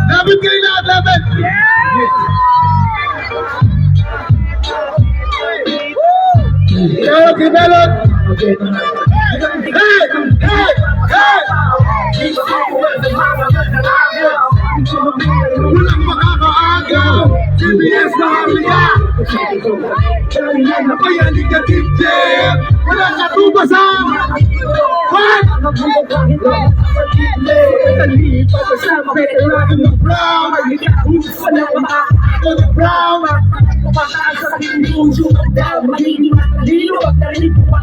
Dapat kayo lahat, dapat! Kaya kinalot! Hey! Hey! Hey! Walang makakaagaw! CBS na halika! Napayanig ka tip-tip! Walang katubasan! What? Brown! Brown!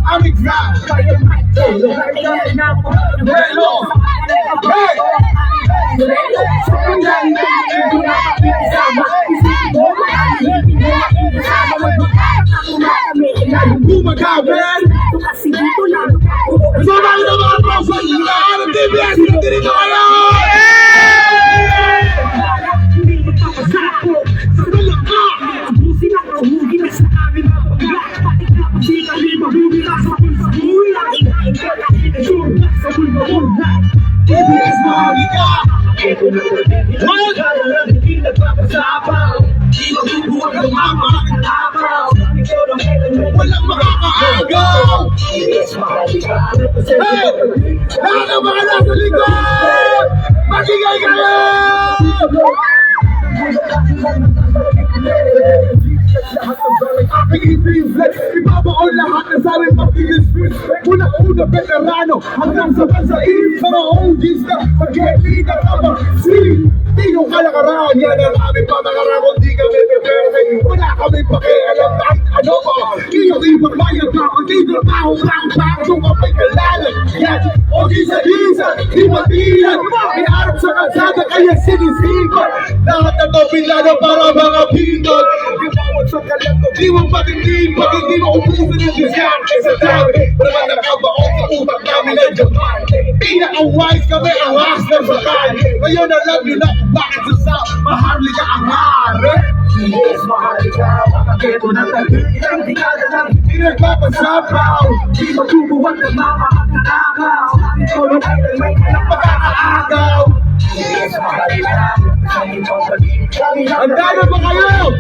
I'm excited! Hello! Hey! Bumagawin! Sabay na mga prosa nila ng TBS! Hindi nyo kayo! TBS mahali ka! What? Hindi nagpapasapaw, di magbubuwag ng mama ng labaw. Walang makakaagaw! TBS mahali ka! Hey! Lahat ng mga nasa likod! Magigay kayo! Aking i-reflex, ibabaon lahat ng sarang pag-i-street. Mula una veterano hanggang sa bansain, mga OGs na pag-i-lead ang abang scene. Di yung kalakaran, yan ang aming pamakarang kung di kami prepare. Wala kami pakialam kahit ano pa. Iyong ipagbayad ka, kung di trabaho lang kung kapay kalalan. Yan, OGs sa isa, di matiyan. May arap sa kalsada kaya sinisipan. Lahat ng topilado para mga pindot. Sa kalanto, di mo patingin, pag hindi mo ubusan ng disyan sa dami, naman nakabaon sa utak namin ng Japan. Pinaka-wise kami ang last ng sakay. Ngayon alam nyo na kung bakit sa maharlika ang hari. Yes, maharlika, makaketo ng tagilihan, di ka na lang pinagpapasapaw. Di magbubuwag ng mga magnanakaw. Ito na tayo na may pagkakaagaw. Yes, maharlika, handa na ba kayo?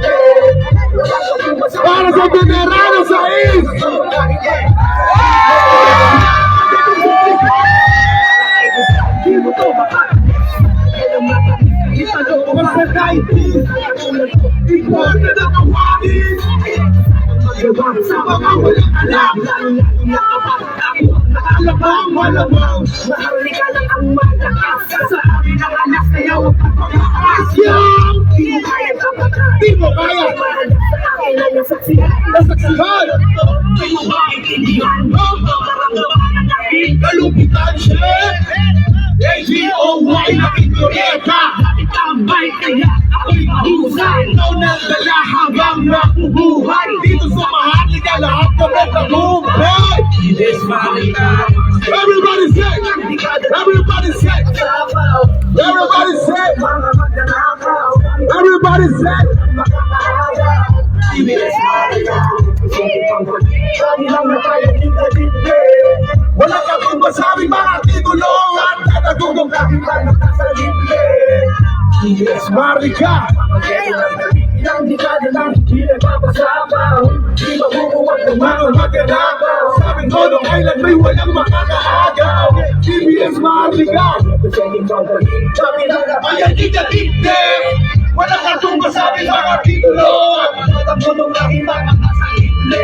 Para sa veterano sa East! Iporta na kawagin! Sa mga walang alam! Nakalabang malamang! Maharlika lang ang malakas! Sa amin ang alas na yaw ang pagpapakasyaw! Di mo kaya! Nasaksihan! Di mo maintindihan! Kalupitan siya! AGOY na ikureta! Tambay kaya ako'y mahusay! Ikaw nang dala habang nakubuhay! Dito sa Maharlika lahat kami tagumpay! Yes, Maharlika! Everybody say! Everybody say! Everybody say! Everybody say! TBS Maharlika! Wala kang kumbasaming mga titulo at katagugong kakilan na nasa libre. TBS Maharlika! Yang di ka na lang hindi nagpapasapaw. Di mabubuwag ng mga magnanakaw. Sabing todo kailan may walang makakaagaw. TBS Maharlika! Ayan itatiptip! Wala kang kumbasaming mga titulo at katagugong kakilan na nasa libre.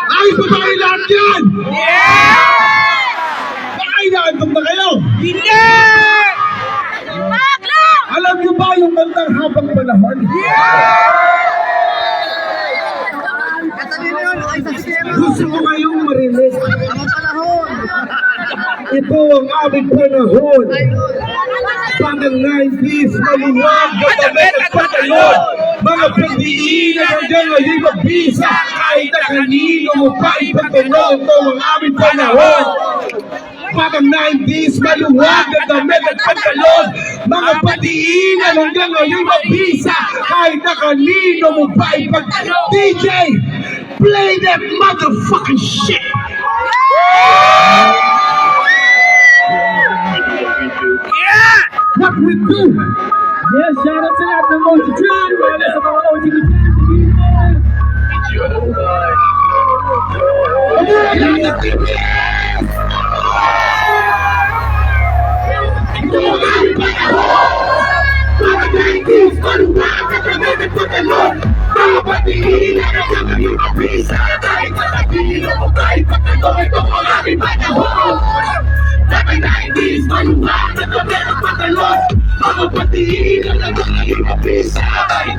Ay, babae lahat yan! Baka inaantok na kayo? Hindi! Alam niyo ba yung kantang Habang Panahon? Gusto ko kayong marinig. Ito ang aming panahon. Pang 90s, maluwag, gabi at patayon. Mga pagdiinan hanggang ngayon mabisa. Kahit na kanino mo pa ipagtanong ito ang aming panahon. Mga 90s, maluwag na damit at pantalon. Mga pagdiinan hanggang ngayon mabisa. Kahit na kanino mo pa ipagtanong. DJ, play that motherfucking shit! Yeah! What we do? Yes, shout out to that promotion team, man. That's about OTV. Mga 90s, maluwag na kami ng pantalon. Mga pagdiinan na mga ipapisa. Kahit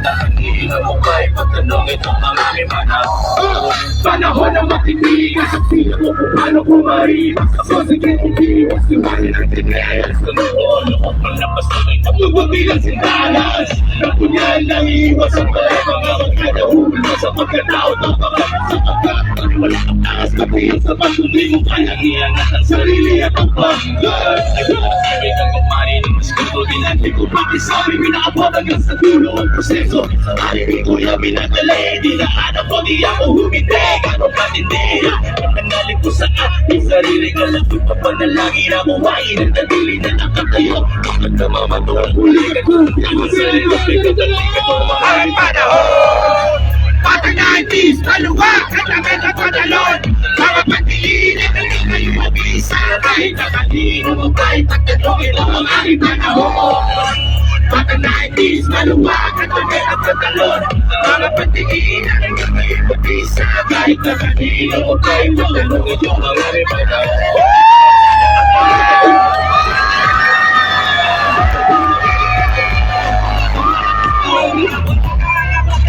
na kanino mo pa ipagtanong itong mga panahon. Panahon na matitigas sa pila mo kung paano kumarimas. So sige, iwas liwanin ang tinelas. Kanoon, lukot mo na pasunay na magwabilang sintalas. Napunyan lang iwas ang pala mga magkadahul mo sa pagkataot ng pangalan sa pagkakot. Wala kang taas kapiyan sa patuloy mo kaya iangat ang sarili at ang pagkakas. Ibig ang kumari ng mas gusto din natin kung bakit sabi minaabot hanggang sa dulo ang proseso. Sa halili ko yung minadali, di na hanap ko, di ako humindi. Gano'ng katindi, nangalit ko sa aking sarili. Kalapit pa panalangin na buhayin ang dalili na nakatayo. Bakit na mamato ang huli ka kung ang sarili ko pinagdali ka kung mga panahon. Mga 90s, maluwag at naman ang pantalon. Mga pagdiinan na hindi kayo mabisa. Kahit na kanino mo ba ipagtanong ito ang aking panahon. Mga 90s, maluwag at naman ang pantalon. Mga pagdiinan na hindi kayo mabisa. Kahit na kanino mo ba ipagtanong ito ang aking panahon.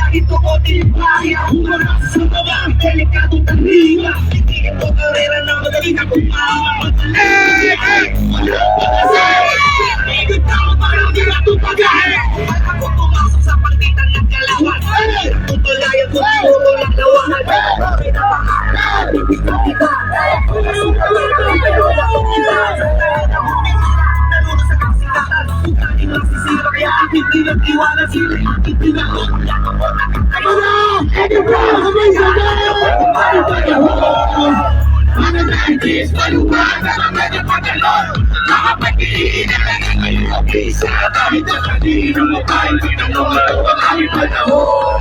Ito ko tinipaya, humarap sa mga delikadong talinga. Hindi ito karera na madali na kumawa. Wala pa kasi, higit ako parang di na tupagay. Ako pumasok sa pagitan ng kalawan. Tutulayan ko siguro ng lawanan. Bakit na pangalan? Ibig na kita. Pumasok ka lang ng kalawa kong iba. Nalunas sa kasikatan. Kung masisira kaya aking pinag-iwanan sila. Aking pinakot. Ano na? Eddie Brown! Kamay sa mga 90s, maluwag na kami ng pantalon. Mga pagdiinan na ngayon ang bisa. Kahit na kanino mo kahit tinanong ito ang aming panahon.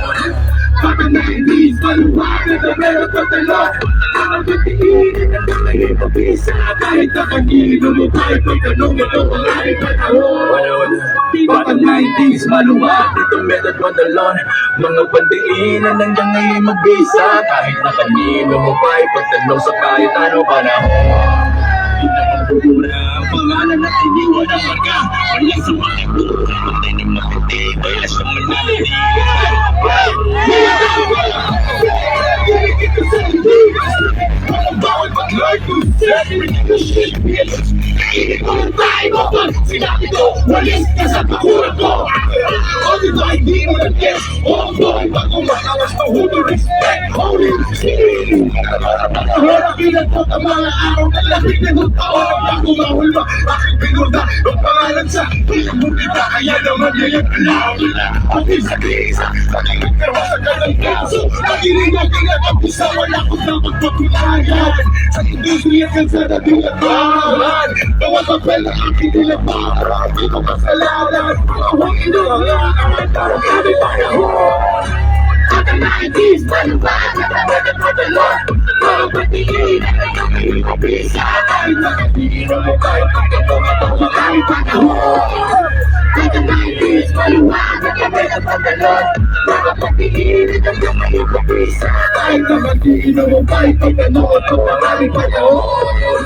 Mga 90s, maluwag na kami ng pantalon. Mga pagdiinan na ngayon ang bisa. Kahit na kanino mo kahit tinanong ito ang aming panahon. Mga 90s, maluwag na kami ng pantalon. Mga pandiinan hanggang ngayon magbisa. Kahit na kanino mo pa ipagtanong sa kahit ano panahon. Pinakabura ang pangalan at iniwan ang marka. Wala sa mga kura, kundi na maputi. Kaya sa manalili. Ang bawal mag-learn to set the shit bitch. Kainin ko ng tayo mo pag sinabi ko walis ka sa pakuran ko. O dito hindi mo nag-guess. O boy, pag kumakawas pa who to respect. Holy shit. Harap pinagpot ang mga araw na labig na ng taon. Ang bago mahulma, bakit binuda ang pangalan sa pinagmumita. Kaya naman yan alam nila. Ang isa-isa, nakikitawa sa ganang kaso. Nagiling ang kinagapisa, wala ko na magpapulayan. Sa industriya kan sa nabinagahan. Bawat papel na aking nilabaran. Di ko kasalanan. Ang inulangan, parang kami panahon. Mga 90s, maluwag na kami ng pantalon. Mga pagdiinan na kami mabisa. Kahit na kanino mo kahit pagkatong ito ang aming panahon. Mga 90s, maluwag na kami ng pantalon. Mga pagdiinan na kami mabisa. Kahit na kanino mo kahit pagkatong ito ang aming panahon.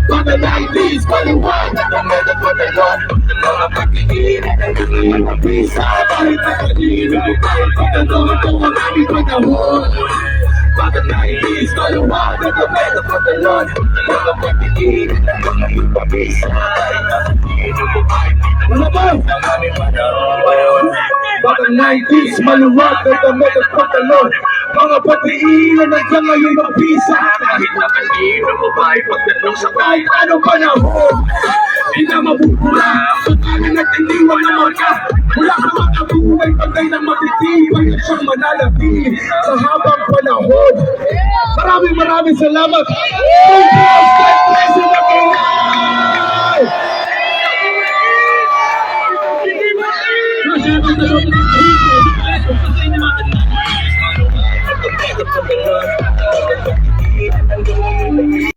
Mga 90s, maluwag na kami ng pantalon. Mga pagdiinan na kami mabisa. Kahit na kanino mo kahit pagkatong ito ang aming panahon. Mga 90s, maluwag na kami ng pantalon. Mga pagdiinan na kami mabisa. Kahit na kanino mo kahit pagkatong ito ang aming panahon. Batang 90s, maluwag na damit at pantalon. Mga patiilan nandiyan ngayon mapisa. Kahit na kanino mo ba'y pagdating sa Kahit anong panahon, di na mabubura. ang pagkain at iniwan na marka. Wala ka makabuhay, pagay na matitibay at siyang mananatili sa habang panahon. Maraming salamat. God bless you, Pinoy! Masyadong nalungkot ang hito. Patay na mga Pagdating sa